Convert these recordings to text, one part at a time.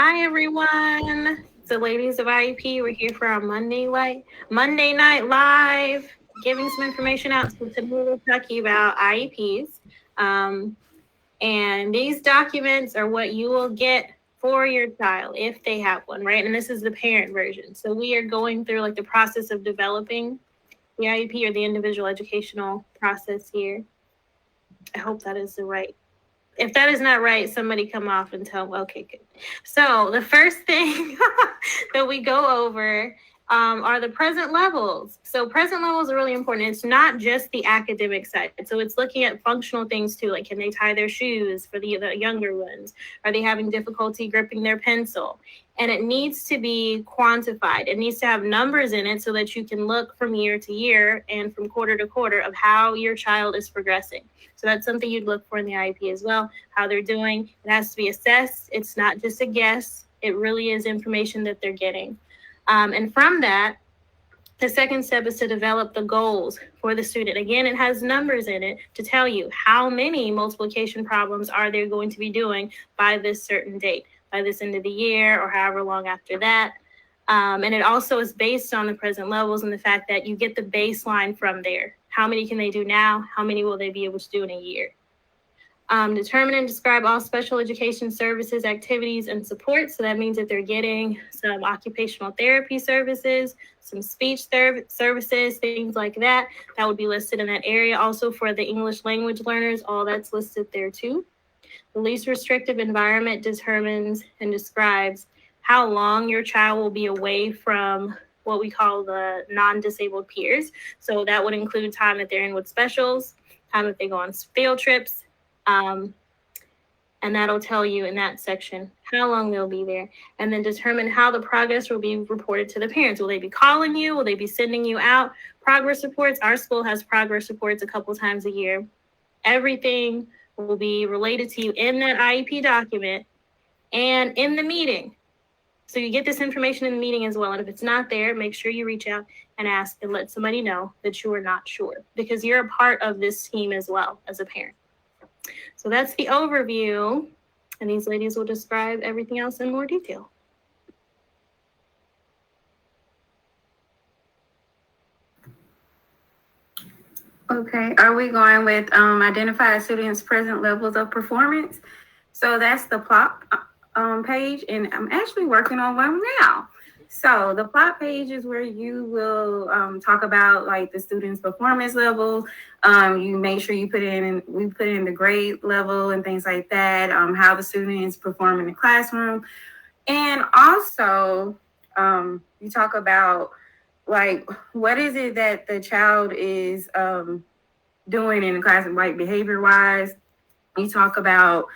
Hi everyone. It's the ladies of IEP. We're here for our Monday night live, giving some information out. So today we're talking about IEPs. And these documents are what you will get for your child if they have one, right? And this is the parent version. So we are going through like the process of developing the IEP or the individual educational process here. I hope that is the right. If that is not right, somebody come off and tell. Okay, good. So the first thing that we go over are the present levels. So present levels are really important. It's not just the academic side. So it's looking at functional things too, like can they tie their shoes for the younger ones? Are they having difficulty gripping their pencil? And it needs to be quantified. It needs to have numbers in it so that you can look from year to year and from quarter to quarter of how your child is progressing. So that's something you'd look for in the IEP as well, how they're doing. It has to be assessed. It's not just a guess. It really is information that they're getting. And from that, the second step is to develop the goals for the student. Again, it has numbers in it to tell you how many multiplication problems are they going to be doing by this certain date, by this end of the year, or however long after that. And it also is based on the present levels and the fact that you get the baseline from there. How many can they do now? How many will they be able to do in a year? Determine and describe all special education services, activities, and support. So that means that they're getting some occupational therapy services, some speech services, things like that. That would be listed in that area. Also for the English language learners, all that's listed there too. The least restrictive environment determines and describes how long your child will be away from what we call the non-disabled peers. So that would include time that they're in with specials, time that they go on field trips, and that'll tell you in that section how long they'll be there. And then determine how the progress will be reported to the parents. Will they be calling you? Will they be sending you out progress reports? Our school has progress reports a couple times a year. Everything will be related to you in that IEP document and in the meeting. So you get this information in the meeting as well. And if it's not there, make sure you reach out and ask and let somebody know that you are not sure, because you're a part of this team as well as a parent. So that's the overview, and these ladies will describe everything else in more detail. Okay, are we going with identify students' present levels of performance? So that's the plot page, and I'm actually working on one now. So the plot page is where you will talk about like the student's performance level. You make sure you we put in the grade level and things like that, how the student is performing in the classroom. And also you talk about like, what is it that the child is doing in the classroom, like behavior wise. You talk about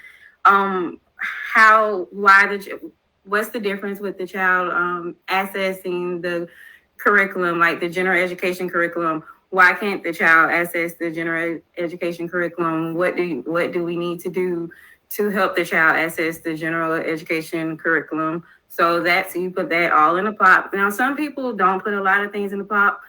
what's the difference with the child accessing the curriculum, like the general education curriculum. Why can't the child access the general education curriculum? What do we need to do to help the child access the general education curriculum? So you put that all in a plot. Now, some people don't put a lot of things in the plot,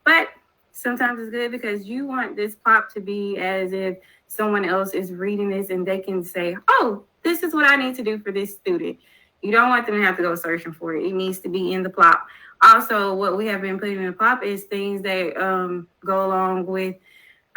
but sometimes it's good because you want this plot to be as if someone else is reading this and they can say, oh, this is what I need to do for this student. You don't want them to have to go searching for it. It needs to be in the plot. Also, what we have been putting in the plot is things that go along with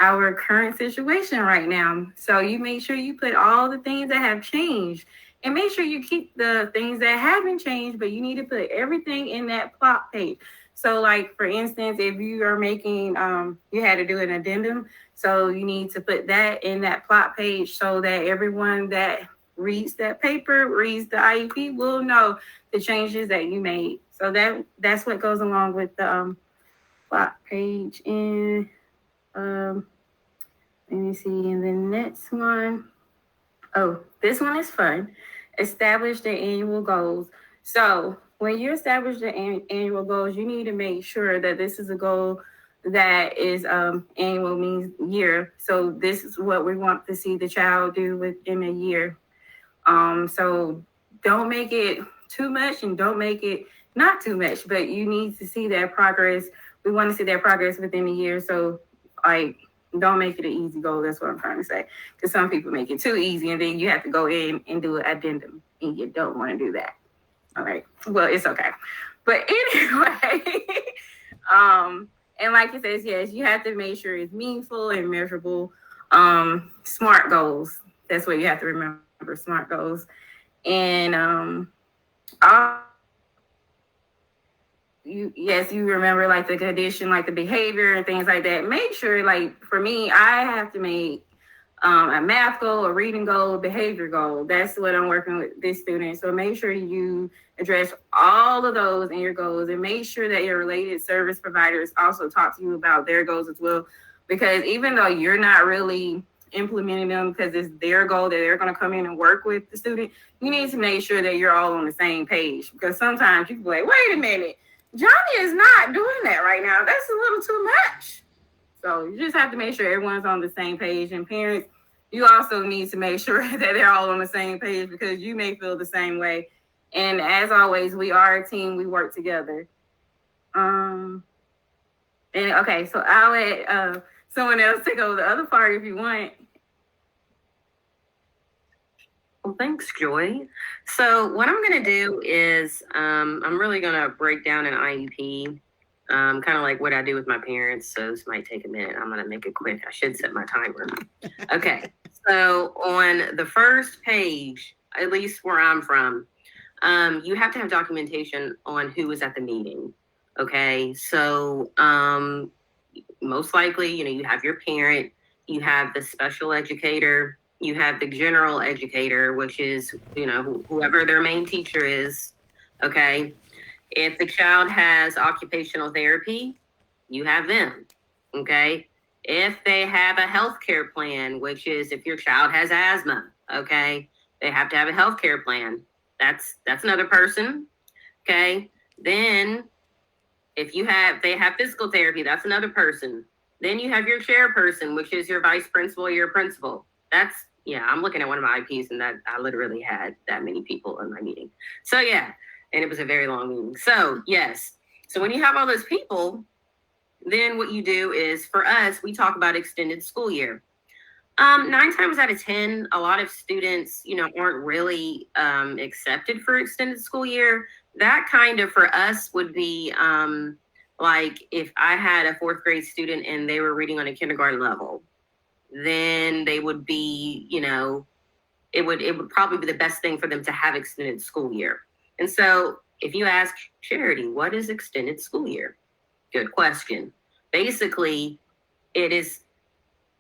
our current situation right now. So you make sure you put all the things that have changed, and make sure you keep the things that haven't changed, but you need to put everything in that plot page. So like, for instance, if you are making, you had to do an addendum. So you need to put that in that plot page so that everyone that reads that paper, reads the IEP, will know the changes that you made. So that's what goes along with the plot page. And let me see, in the next one. Oh, this one is fun. Establish the annual goals. So when you establish the annual goals, you need to make sure that this is a goal that is annual, means year. So this is what we want to see the child do within a year. So don't make it too much and don't make it not too much, but you need to see that progress. We want to see that progress within a year. So like, don't make it an easy goal. That's what I'm trying to say. Because some people make it too easy and then you have to go in and do an addendum, and you don't want to do that. All right. Well, it's okay. But anyway, and like it says, yes, you have to make sure it's meaningful and measurable. SMART goals. That's what you have to remember. SMART goals. And you remember like the condition, like the behavior and things like that. Make sure, like for me, I have to make a math goal, a reading goal, a behavior goal. That's what I'm working with this student. So make sure you address all of those in your goals, and make sure that your related service providers also talk to you about their goals as well. Because even though you're not really implementing them because it's their goal that they're going to come in and work with the student, you need to make sure that you're all on the same page. Because sometimes you can be like, wait a minute, Johnny is not doing that right now. That's a little too much. So you just have to make sure everyone's on the same page. And parents, you also need to make sure that they're all on the same page, because you may feel the same way. And as always, we are a team. We work together. And okay, so I'll let someone else take over the other part if you want. Well, thanks, Joy. So what I'm going to do is I'm really going to break down an IEP, kind of like what I do with my parents. So this might take a minute. I'm going to make it quick. I should set my timer. Okay. So on the first page, at least where I'm from, you have to have documentation on who was at the meeting. Okay. So most likely, you have your parent, you have the special educator, you have the general educator, which is, whoever their main teacher is. Okay. If the child has occupational therapy, you have them. Okay. If they have a healthcare plan, which is if your child has asthma, okay, they have to have a healthcare plan. That's another person. Okay. Then if they have physical therapy, that's another person. Then you have your chairperson, which is your vice principal or your principal. I'm looking at one of my IEPs, and that I literally had that many people in my meeting. So yeah, and it was a very long meeting. So yes. So when you have all those people, then what you do is, for us, we talk about extended school year. 9 times out of 10, a lot of students, aren't really accepted for extended school year. That kind of, for us, would be like if I had a 4th grade student and they were reading on a kindergarten level, then they would be, it would probably be the best thing for them to have extended school year. And so if you ask Charity, what is extended school year? Good question. Basically, it is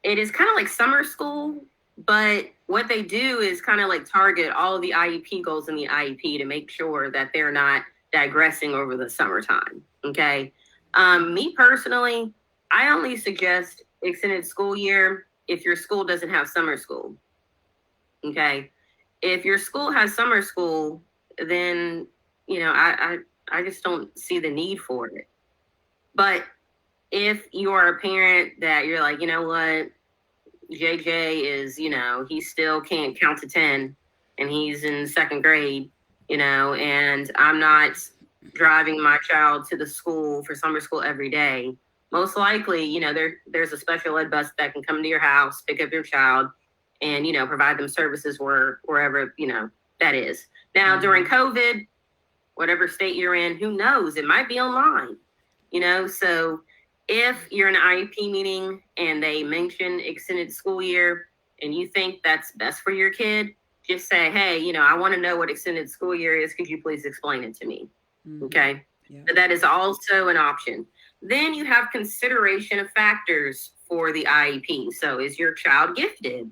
kind of like summer school, but what they do is kind of like target all of the IEP goals in the IEP to make sure that they're not digressing over the summertime. Okay. Me personally, I only suggest extended school year if your school doesn't have summer school. Okay. If your school has summer school, then, I just don't see the need for it. But if you're a parent that you're like, you know what, JJ is, he still can't count to 10 and he's in 2nd grade, and I'm not driving my child to the school for summer school every day. Most likely, there's a special ed bus that can come to your house, pick up your child, and, provide them services wherever, that is. Now, during COVID, whatever state you're in, who knows? It might be online, so if you're in an IEP meeting and they mention extended school year and you think that's best for your kid, just say, hey, I want to know what extended school year is. Could you please explain it to me? Mm-hmm. Okay. Yeah. So that is also an option. Then you have consideration of factors for the IEP. So is your child gifted?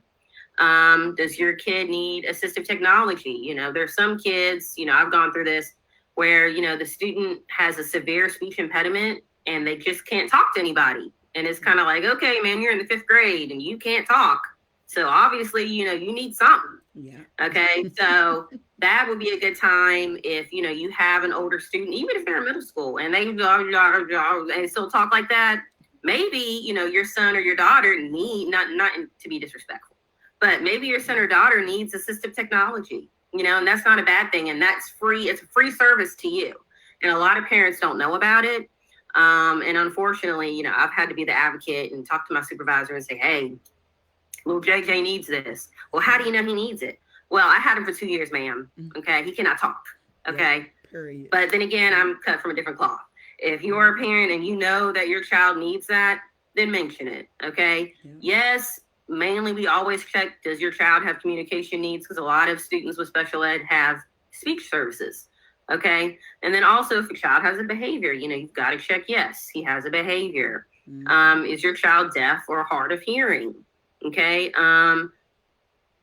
Does your kid need assistive technology? There's some kids, I've gone through this, where, the student has a severe speech impediment and they just can't talk to anybody. And it's kind of like, okay, man, you're in the 5th grade and you can't talk. So obviously, you need something. Yeah. Okay. So that would be a good time if, you have an older student, even if they're in middle school and they still talk like that. Maybe, your son or your daughter need, not to be disrespectful, but maybe your son or daughter needs assistive technology, and that's not a bad thing. And that's free. It's a free service to you. And a lot of parents don't know about it. And unfortunately, I've had to be the advocate and talk to my supervisor and say, hey, little JJ needs this. Well, how do you know he needs it? well, I had him for 2 years, ma'am. Okay. He cannot talk. Okay. Yeah, period. But then again, I'm cut from a different cloth. If you are a parent and you know that your child needs that, then mention it. Okay. Yeah. Yes. Mainly, we always check, does your child have communication needs? Because a lot of students with special ed have speech services. Okay. And then also, if a child has a behavior, you've got to check, yes, he has a behavior. Is your child deaf or hard of hearing? Okay.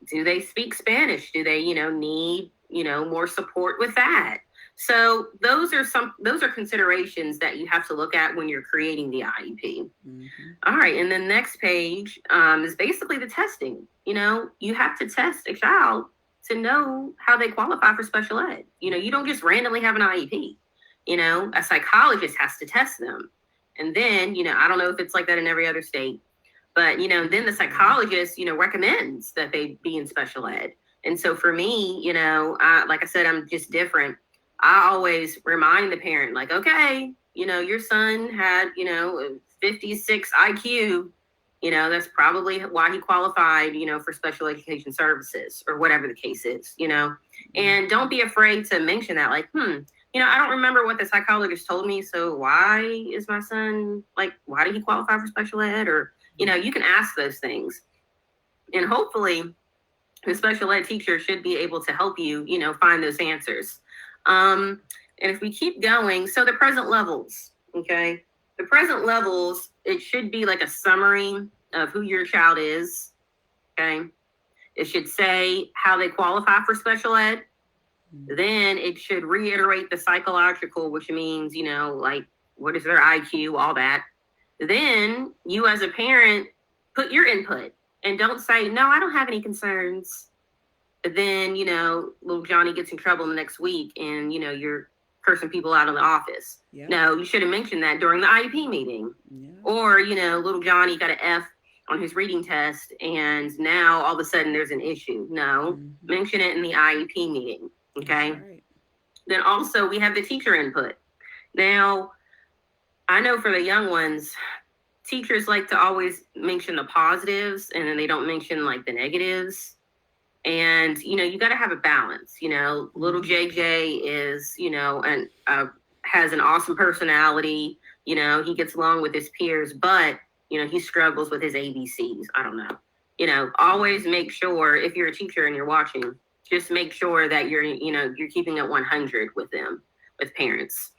Do they speak Spanish? Do they, need, more support with that? So those are considerations that you have to look at when you're creating the IEP. All right. And the next page is basically the testing. You have to test a child to know how they qualify for special ed. You don't just randomly have an IEP. A psychologist has to test them. And then, I don't know if it's like that in every other state, but, then the psychologist, recommends that they be in special ed. And so for me, like I said, I'm just different. I always remind the parent, like, okay, your son had, a 56 IQ, that's probably why he qualified, for special education services or whatever the case is, and don't be afraid to mention that, like, I don't remember what the psychologist told me. So why is my son, like, why did he qualify for special ed? Or, you can ask those things. And hopefully the special ed teacher should be able to help you, find those answers. And if we keep going, so the present levels, okay? The present levels, it should be like a summary of who your child is, okay? It should say how they qualify for special ed. Then it should reiterate the psychological, which means, like, what is their IQ, all that. Then you as a parent, put your input and don't say, no, I don't have any concerns. But then, little Johnny gets in trouble the next week and, you're cursing people out of the office. Yeah. No, you should have mentioned that during the IEP meeting. Yeah. Or, little Johnny got an F on his reading test and now all of a sudden there's an issue. No, mention it in the IEP meeting. Okay. Right. Then also we have the teacher input. Now, I know for the young ones, teachers like to always mention the positives and then they don't mention like the negatives. And, you got to have a balance. Little JJ is, and has an awesome personality. He gets along with his peers, but, he struggles with his ABCs. I don't know. Always make sure, if you're a teacher and you're watching, just make sure that you're keeping it 100 with them, with parents.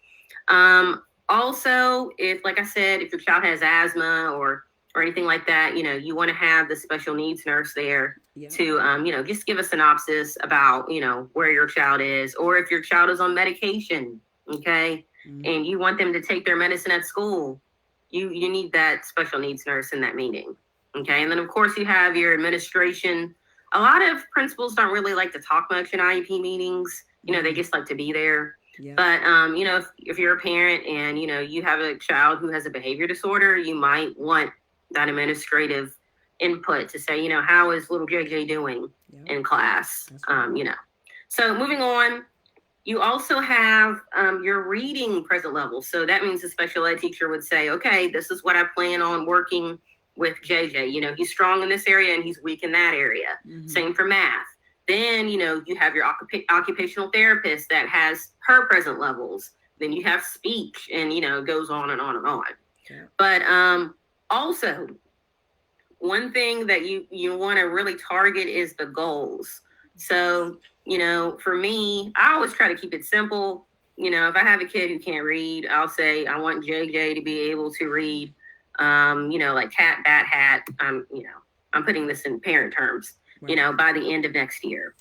Also, like I said, if your child has asthma or anything like that, you want to have the special needs nurse there to, just give a synopsis about, where your child is, or if your child is on medication, okay, and you want them to take their medicine at school, you need that special needs nurse in that meeting, okay? And then, of course, you have your administration. A lot of principals don't really like to talk much in IEP meetings. They just like to be there. Yeah. But, if you're a parent and, you have a child who has a behavior disorder, you might want that administrative input to say, how is little JJ doing in class? So moving on, you also have your reading present level. So that means the special ed teacher would say, okay, this is what I plan on working with JJ. He's strong in this area and he's weak in that area. Same for math. Then, you have your occupational therapist that has her present levels. Then you have speech and, it goes on and on and on. Yeah. But also, one thing that you want to really target is the goals. So, for me, I always try to keep it simple. If I have a kid who can't read, I'll say, I want JJ to be able to read, like cat, bat, hat. I'm putting this in parent terms, right. By the end of next year.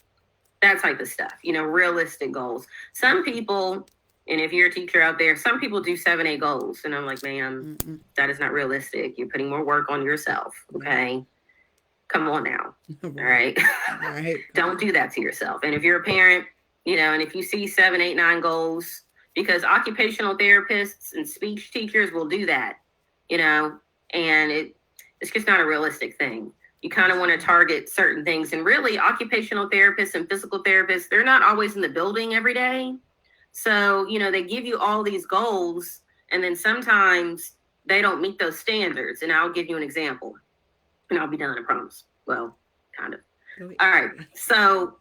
That type of stuff, realistic goals. Some people, and if you're a teacher out there, some people do 7-8 goals. And I'm like, ma'am, that is not realistic. You're putting more work on yourself. Okay. Come on now. All right. Right. Don't do that to yourself. And if you're a parent, and if you see 7, 8, 9 goals, because occupational therapists and speech teachers will do that, and it's just not a realistic thing. You kind of want to target certain things. And really, occupational therapists and physical therapists, they're not always in the building every day. So, they give you all these goals, and then sometimes they don't meet those standards. And I'll give you an example, and I'll be done, I promise. Well, kind of. All right. So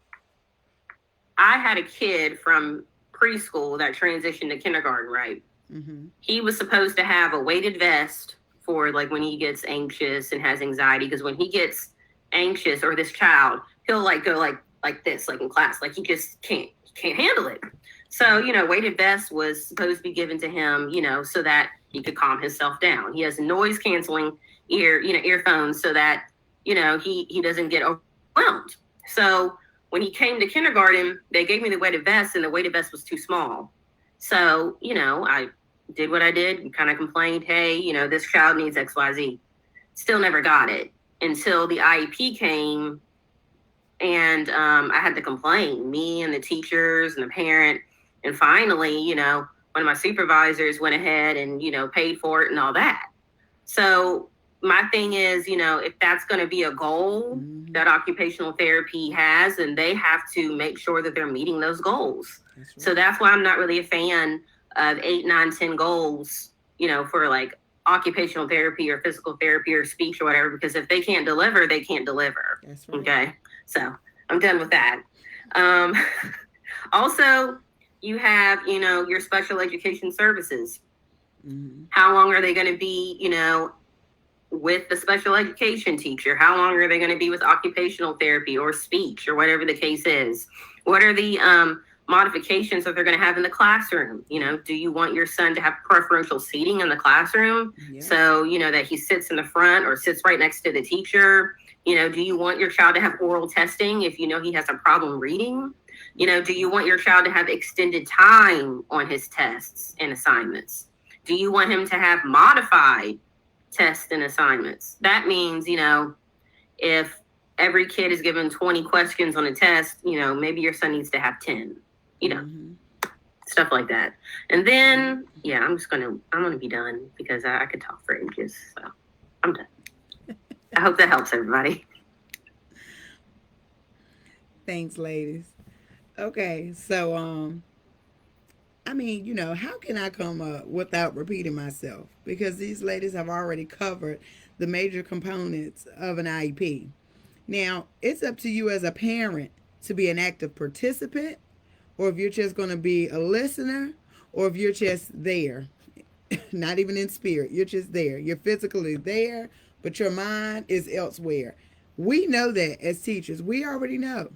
I had a kid from preschool that transitioned to kindergarten, right? Mm-hmm. He was supposed to have a weighted vest for like when he gets anxious and has anxiety, because when he gets anxious, or this child, he'll like go like this, like in class, like he just can't handle it. So, you know, weighted vest was supposed to be given to him, you know, so that he could calm himself down. He has noise canceling earphones so that, you know, he doesn't get overwhelmed. So when he came to kindergarten, they gave me the weighted vest, and the weighted vest was too small. So, you know, I did what I did and kind of complained, hey, you know, this child needs XYZ. Still never got it until the IEP came, and I had to complain, me and the teachers and the parent. And finally, you know, one of my supervisors went ahead and, you know, paid for it and all that. So my thing is, you know, if that's going to be a goal Mm-hmm. that occupational therapy has, and they have to make sure that they're meeting those goals. That's right. So that's why I'm not really a fan of 8, 9, 10 goals, you know, for like occupational therapy or physical therapy or speech or whatever, because if they can't deliver, they can't deliver. That's right. Okay. So I'm done with that. Also, you have, you know, your special education services. Mm-hmm. How long are they going to be, you know, with the special education teacher? How long are they going to be with occupational therapy or speech or whatever the case is? What are the modifications that they're going to have in the classroom? You know, do you want your son to have preferential seating in the classroom? Yeah. So, you know, that he sits in the front or sits right next to the teacher? You know, do you want your child to have oral testing if you know he has a problem reading? You know, do you want your child to have extended time on his tests and assignments? Do you want him to have modified tests and assignments? That means, you know, if every kid is given 20 questions on a test, you know, maybe your son needs to have 10, you know, Mm-hmm. stuff like that. And then, yeah, I'm going to be done because I could talk for ages. So I'm done. I hope that helps everybody. Thanks, ladies. Okay, so I mean, you know, how can I come up without repeating myself? Because these ladies have already covered the major components of an IEP. Now, it's up to you as a parent to be an active participant, or if you're just going to be a listener, or if you're just there, not even in spirit, you're just there. You're physically there, but your mind is elsewhere. We know that as teachers. We already know.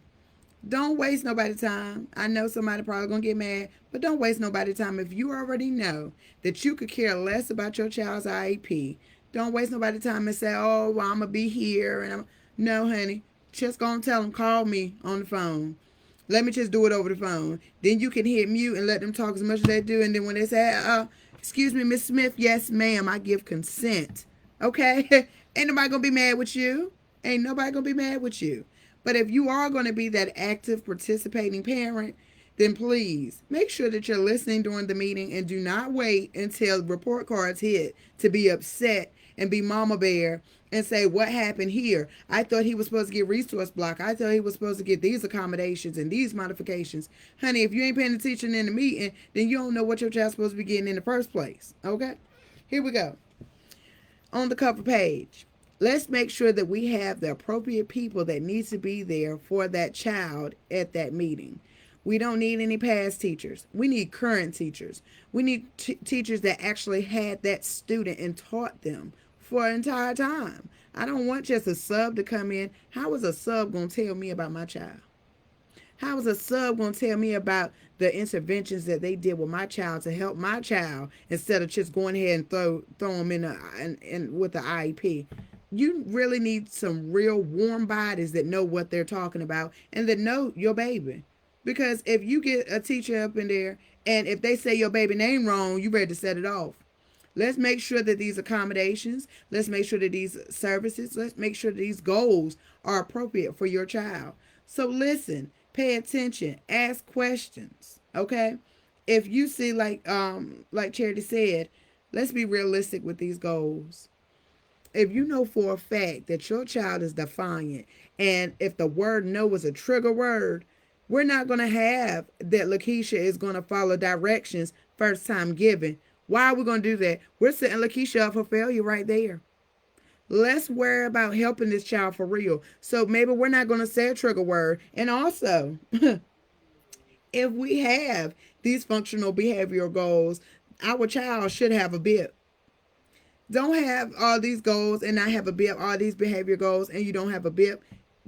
Don't waste nobody's time. I know somebody probably gonna get mad, but don't waste nobody's time. If you already know that you could care less about your child's IEP, don't waste nobody's time and say, "Oh, well, I'm gonna be here." No, honey, just gonna tell them, call me on the phone. Let me just do it over the phone. Then you can hit mute and let them talk as much as they do. And then when they say, "Excuse me, Miss Smith," yes, ma'am, I give consent. Okay, ain't nobody gonna be mad with you. Ain't nobody gonna be mad with you. But if you are going to be that active participating parent, then please make sure that you're listening during the meeting and do not wait until report cards hit to be upset and be mama bear and say, what happened here? I thought he was supposed to get resource block. I thought he was supposed to get these accommodations and these modifications. Honey, if you ain't paying attention in the meeting, then you don't know what your child's supposed to be getting in the first place. Okay? Here we go. On the cover page, let's make sure that we have the appropriate people that need to be there for that child at that meeting. We don't need any past teachers. We need current teachers. We need teachers that actually had that student and taught them for an entire time. I don't want just a sub to come in. How is a sub going to tell me about my child? How is a sub going to tell me about the interventions that they did with my child to help my child instead of just going ahead and throw them in with the IEP? You really need some real warm bodies that know what they're talking about and that know your baby. Because if you get a teacher up in there and if they say your baby name wrong, you ready to set it off. Let's make sure that these accommodations, let's make sure that these services, let's make sure that these goals are appropriate for your child. So listen, pay attention, ask questions, okay? If you see like Charity said, let's be realistic with these goals. If you know for a fact that your child is defiant, and if the word no is a trigger word, we're not going to have that Lakeisha is going to follow directions first time given. Why are we going to do that? We're setting Lakeisha up for failure right there. Let's worry about helping this child for real. So maybe we're not going to say a trigger word. And also, If we have these functional behavioral goals, our child should have a BIP. Don't have all these goals and not have a BIP, all these behavior goals, and you don't have a BIP.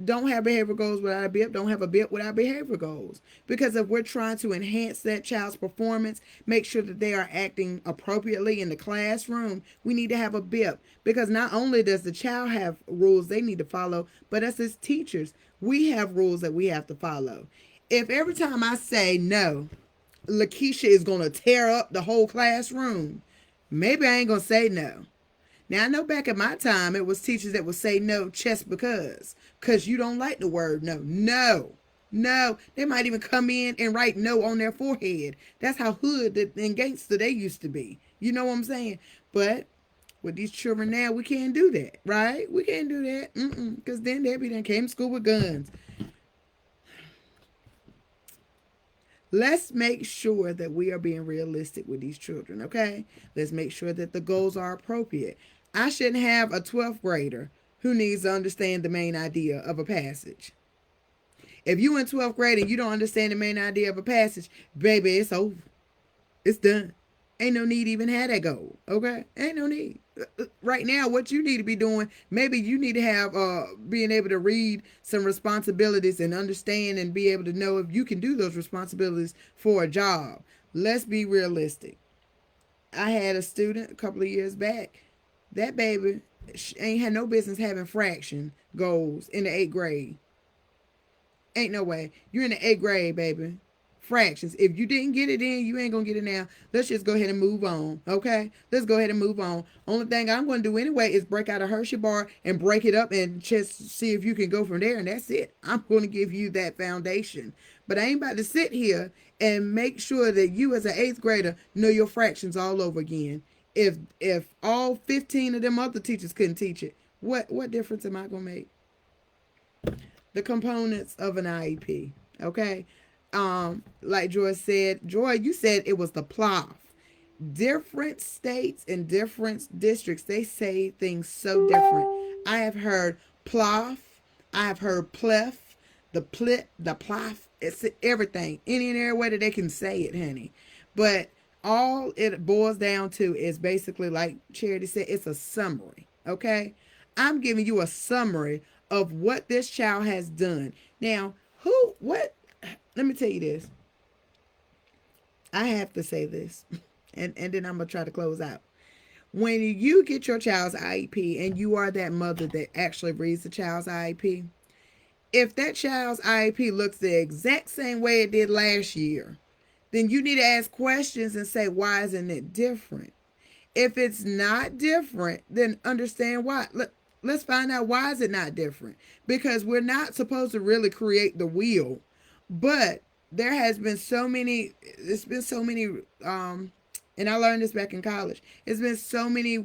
Don't have behavior goals without a BIP. Don't have a BIP without behavior goals. Because if we're trying to enhance that child's performance, make sure that they are acting appropriately in the classroom, we need to have a BIP. Because not only does the child have rules they need to follow, but us as teachers, we have rules that we have to follow. If every time I say no, Lakeisha is going to tear up the whole classroom, maybe I ain't going to say no. Now, I know back in my time, it was teachers that would say no just because you don't like the word no. No. No. They might even come in and write no on their forehead. That's how hood and gangster they used to be. You know what I'm saying? But with these children now, we can't do that, right? We can't do that. Because then they be done came to school with guns. Let's make sure that we are being realistic with these children, okay? Let's make sure that the goals are appropriate. I shouldn't have a 12th grader who needs to understand the main idea of a passage. If you in 12th grade and you don't understand the main idea of a passage, baby, it's over. It's done. Ain't no need to even have that goal, okay? Ain't no need. Right now, what you need to be doing, maybe you need to have being able to read some responsibilities and understand and be able to know if you can do those responsibilities for a job. Let's be realistic. I had a student a couple of years back. That baby ain't had no business having fraction goals in the 8th grade. Ain't no way. You're in the 8th grade, baby. Fractions. If you didn't get it in, you ain't gonna get it now. Let's just go ahead and move on. Okay? Let's go ahead and move on. Only thing I'm gonna do anyway is break out a Hershey bar and break it up and just see if you can go from there, and that's it. I'm gonna give you that foundation. But I ain't about to sit here and make sure that you as an 8th grader know your fractions all over again. If all 15 of them other teachers couldn't teach it, what difference am I gonna make? The components of an IEP. Okay? Like Joy said, you said it was the PLOF. Different states and different districts, they say things so different. I have heard PLOF, I have heard PLEF, the PLOF, it's everything. Any and every way that they can say it, honey. But all it boils down to is basically, like Charity said, it's a summary. Okay? I'm giving you a summary of what this child has done. Now, let me tell you this. I have to say this, and then I'm going to try to close out. When you get your child's IEP and you are that mother that actually reads the child's IEP, if that child's IEP looks the exact same way it did last year, then you need to ask questions and say, why isn't it different? If it's not different, then understand why. Let's find out why is it not different. Because we're not supposed to really create the wheel. But there has been so many, and I learned this back in college. It's been so many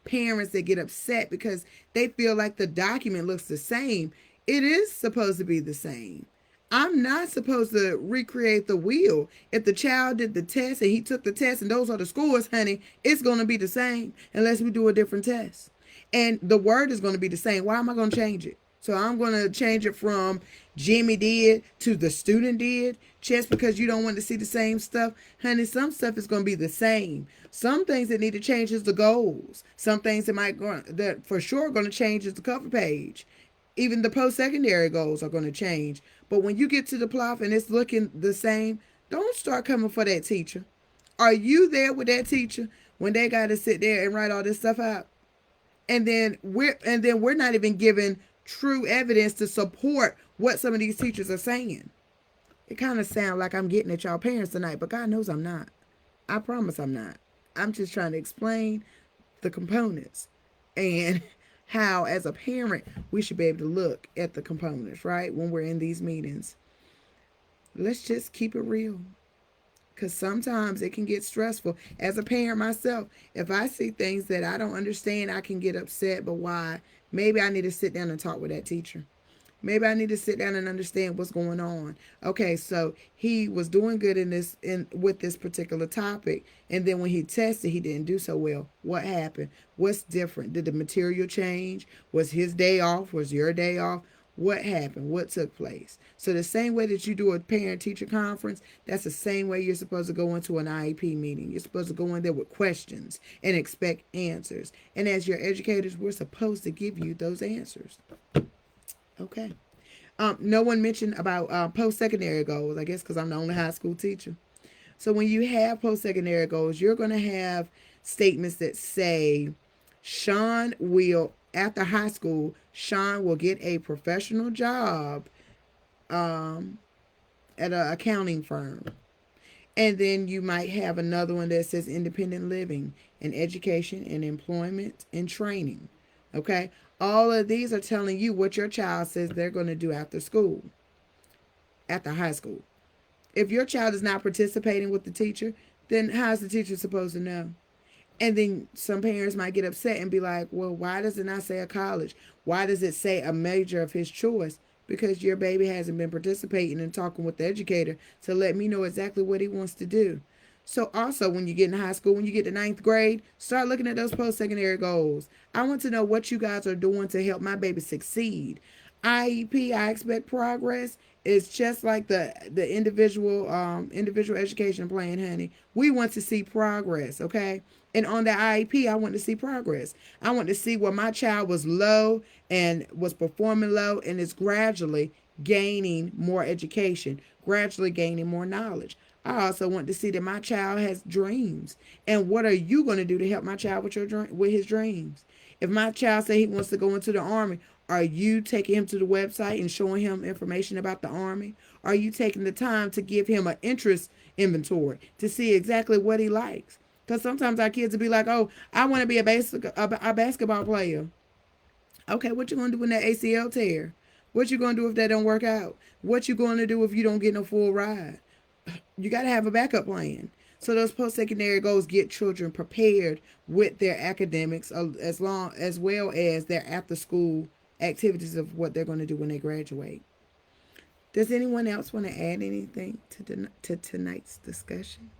parents that get upset because they feel like the document looks the same. It is supposed to be the same. I'm not supposed to recreate the wheel. If the child did the test and he took the test and those are the scores, honey, it's going to be the same unless we do a different test. And the word is going to be the same. Why am I going to change it? So I'm going to change it from Jimmy did to the student did just because you don't want to see the same stuff. Honey, some stuff is going to be the same. Some things that need to change is the goals. Some things that for sure are going to change is the cover page. Even the post-secondary goals are going to change. But when you get to the PLOF and it's looking the same, don't start coming for that teacher. Are you there with that teacher when they got to sit there and write all this stuff out? And then we're not even given true evidence to support what some of these teachers are saying. It kind of sounds like I'm getting at y'all parents tonight, but God knows I'm not. I promise I'm not. I'm just trying to explain the components and how, as a parent, we should be able to look at the components, right? When we're in these meetings. Let's just keep it real. Because sometimes it can get stressful. As a parent myself, if I see things that I don't understand, I can get upset. But why? Maybe I need to sit down and talk with that teacher. Maybe I need to sit down and understand what's going on. Okay, so he was doing good with this particular topic. And then when he tested, he didn't do so well. What happened? What's different? Did the material change? Was his day off? Was your day off? What happened? What took place? So the same way that you do a parent-teacher conference, that's the same way you're supposed to go into an IEP meeting. You're supposed to go in there with questions and expect answers. And as your educators, we're supposed to give you those answers. Okay. No one mentioned about post-secondary goals, I guess because I'm the only high school teacher. So when you have post-secondary goals, you're going to have statements that say, Sean will, after high school, Sean will get a professional job at an accounting firm. And then you might have another one that says independent living and education and employment and training. Okay? All of these are telling you what your child says they're going to do after school, after high school. If your child is not participating with the teacher, then how's the teacher supposed to know? And then some parents might get upset and be like, well, why does it not say a college? Why does it say a major of his choice? Because your baby hasn't been participating and talking with the educator to let me know exactly what he wants to do. So also when you get in high school, when you get to ninth grade, start looking at those post-secondary goals. I want to know what you guys are doing to help my baby succeed. IEP, I expect progress. It's just like the individual education plan, honey. We want to see progress, okay? And on the IEP, I want to see progress. I want to see where my child was low and was performing low and is gradually gaining more education, gradually gaining more knowledge. I also want to see that my child has dreams. And what are you going to do to help my child with his dreams? If my child say he wants to go into the Army, are you taking him to the website and showing him information about the Army? Are you taking the time to give him an interest inventory to see exactly what he likes? Because sometimes our kids will be like, oh, I want to be a basketball player. Okay, what you going to do when that ACL tear? What you going to do if that don't work out? What you going to do if you don't get no full ride? You got to have a backup plan. So those post-secondary goals get children prepared with their academics as well as their after-school activities of what they're going to do when they graduate. Does anyone else want to add anything to tonight's discussion?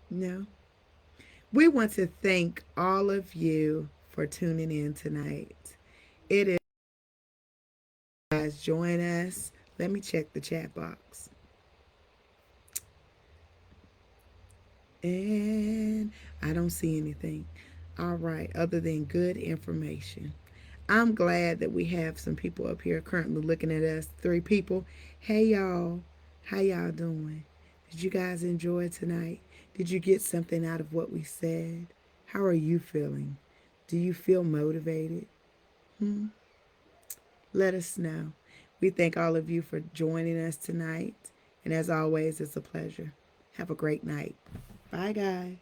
No? We want to thank all of you for tuning in tonight. It is, guys, join us. Let me check the chat box. And I don't see anything. All right, other than good information. I'm glad that we have some people up here currently looking at us. 3 people. Hey, y'all. How y'all doing? Did you guys enjoy tonight? Did you get something out of what we said? How are you feeling? Do you feel motivated? Let us know. We thank all of you for joining us tonight. And as always, it's a pleasure. Have a great night. Bye, guys.